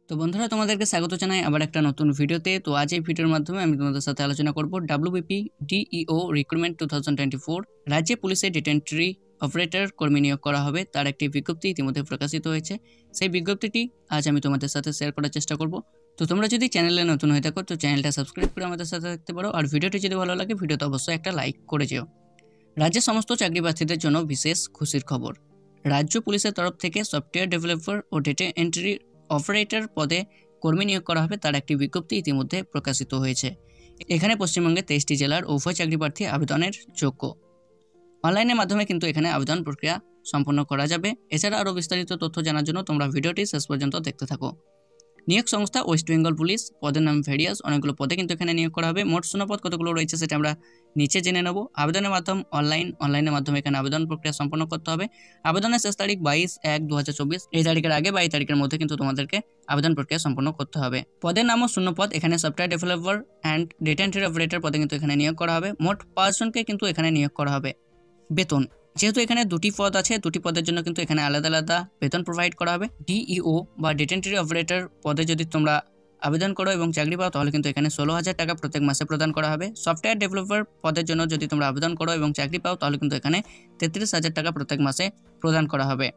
তো বন্ধুরা তোমাদেরকে স্বাগত জানাই আবার একটা নতুন ভিডিওতে। তো আজ এই ভিডিওর মাধ্যমে আমি তোমাদের সাথে আলোচনা করব ডব্লিউবিপি ডিইও রিক্রুটমেন্ট 2024 রাজ্যে পুলিশের ডেটা এন্ট্রি অপারেটর কর্মী নিয়োগ করা হবে তার একটি বিজ্ঞপ্তি ইতিমধ্যে প্রকাশিত হয়েছে। সেই বিজ্ঞপ্তিটি আজ আমি তোমাদের সাথে শেয়ার করার চেষ্টা করব। তো তোমরা যদি চ্যানেলে নতুন হয়ে থাকো তো চ্যানেলটা সাবস্ক্রাইব করে আমাদের সাথে থাকতে পারো, আর ভিডিওটি যদি ভালো লাগে ভিডিওতে অবশ্যই একটা লাইক করে যেও। রাজ্যের সমস্ত চাকরি প্রার্থীদের জন্য বিশেষ খুশির খবর। রাজ্য পুলিশের তরফ থেকে সফটওয়্যার ডেভেলপার ও ডেটা এন্ট্রি অপারেটর পদে কর্মী নিয়োগ করা হবে তার একটি বিজ্ঞপ্তি ইতিমধ্যে প্রকাশিত হয়েছে। এখানে পশ্চিমবঙ্গে 23টি জেলার উভয় চাকরি প্রার্থী আবেদনের যোগ্য। অনলাইনের মাধ্যমে কিন্তু এখানে আবেদন প্রক্রিয়া সম্পন্ন করা যাবে। এছাড়া আরও বিস্তারিত তথ্য জানার জন্য তোমরা ভিডিওটি শেষ পর্যন্ত দেখতে থাকো। নিয়োগ সংস্থা ওয়েস্ট বেঙ্গল পুলিশ, পদের নাম ভেরিয়াস, অনেকগুলো পদে কিন্তু এখানে নিয়োগ করা হবে। মোট শূন্যপদ কতগুলো রয়েছে সেটা আমরা নিচে জেনে নেব। আবেদনের মাধ্যম অনলাইনের মাধ্যমে এখানে আবেদন প্রক্রিয়া সম্পন্ন করতে হবে। আবেদনের শেষ তারিখ 22/1/2024। এই তারিখের আগে 22 তারিখের মধ্যে কিন্তু তোমাদেরকে আবেদন প্রক্রিয়া সম্পন্ন করতে হবে। পদের নামও শূন্যপদ, এখানে software developer and data entry operator পদে কিন্তু এখানে নিয়োগ করা হবে। মোট 5 জনকে কিন্তু এখানে নিয়োগ করা হবে। বেতন, যেহেতু এখানে দুটি পদ আছে, দুটি পদের জন্য কিন্তু এখানে আলাদা আলাদা বেতন প্রোভাইড করা হবে। ডিইও বা ডেটা এন্ট্রি অপারেটর পদে যদি তোমরা আবেদন করো এবং চাকরি পাও তাহলে কিন্তু এখানে 16,000 টাকা প্রত্যেক মাসে প্রদান করা হবে। সফটওয়্যার ডেভেলপার পদের জন্য যদি তোমরা আবেদন করো এবং চাকরি পাও তাহলে কিন্তু এখানে 33,000 টাকা প্রত্যেক মাসে প্রদান করা হবে।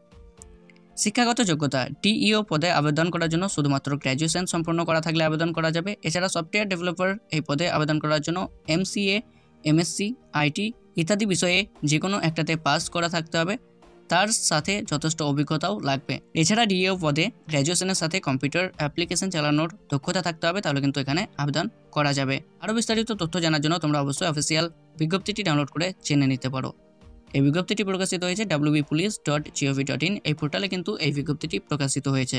শিক্ষাগত যোগ্যতা, ডিইও পদে আবেদন করার জন্য শুধুমাত্র গ্র্যাজুয়েশন সম্পন্ন করা থাকলে আবেদন করা যাবে। এছাড়া সফটওয়্যার ডেভেলপার এই পদে আবেদন করার জন্য MCA, MSc, IT ইত্যাদি বিষয়ে যে কোনো একটাতে পাস করা থাকতে হবে, তার সাথে যথেষ্ট অভিজ্ঞতাও লাগবে। এছাড়া ডিইও পদে গ্র্যাজুয়েশনের সাথে কম্পিউটার অ্যাপ্লিকেশন চালানোর দক্ষতা থাকতে হবে, তাহলে কিন্তু এখানে আবেদন করা যাবে। আরও বিস্তারিত তথ্য জানার জন্য তোমরা অবশ্যই অফিসিয়াল বিজ্ঞপ্তিটি ডাউনলোড করে জেনে নিতে পারো। এই বিজ্ঞপ্তিটি প্রকাশিত হয়েছে wbpolice.gov.in এই পোর্টালে কিন্তু এই বিজ্ঞপ্তিটি প্রকাশিত হয়েছে।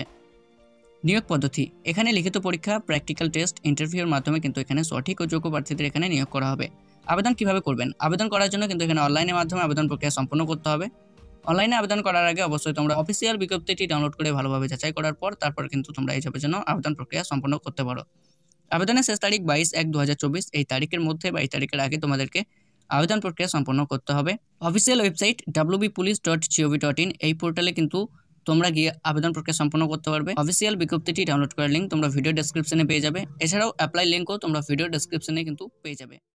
নিয়োগ পদ্ধতি, এখানে লিখিত পরীক্ষা, প্র্যাকটিক্যাল টেস্ট, ইন্টারভিউর মাধ্যমে কিন্তু এখানে সঠিক ও যোগ্য প্রার্থীদের এখানে নিয়োগ করা হবে। আবেদন কিভাবে করবেন? আবেদন করার জন্য কিন্তু এখানে অনলাইনের মাধ্যমে আবেদন প্রক্রিয়া সম্পন্ন করতে হবে। অনলাইনে আবেদন করার আগে অবশ্যই তোমরা অফিসিয়াল বিজ্ঞপ্তিটি ডাউনলোড করে ভালোভাবে যাচাই করার পর তারপর কিন্তু তোমরা এই জবের জন্য আবেদন প্রক্রিয়া সম্পন্ন করতে পারো। আবেদনের শেষ তারিখ 22/1/2024। এই তারিখের মধ্যে বা এই তারিখের আগে তোমাদেরকে আবেদন প্রক্রিয়া সম্পন্ন করতে হবে। অফিসিয়াল ওয়েবসাইট wbpolice.gov.in এই পোর্টালে কিন্তু তোমরা গিয়ে আবেদন প্রক্রিয়া সম্পন্ন করতে পারবে। অফিসিয়াল বিজ্ঞপ্তিটি ডাউনলোড করার লিঙ্ক তোমরা ভিডিও ডেসক্রিপশনে পেয়ে যাবে। এছাড়াও অ্যাপ্লাই লিঙ্কও তোমরা ভিডিও ডেসক্রিপশনে কিন্তু পেয়ে যাবে।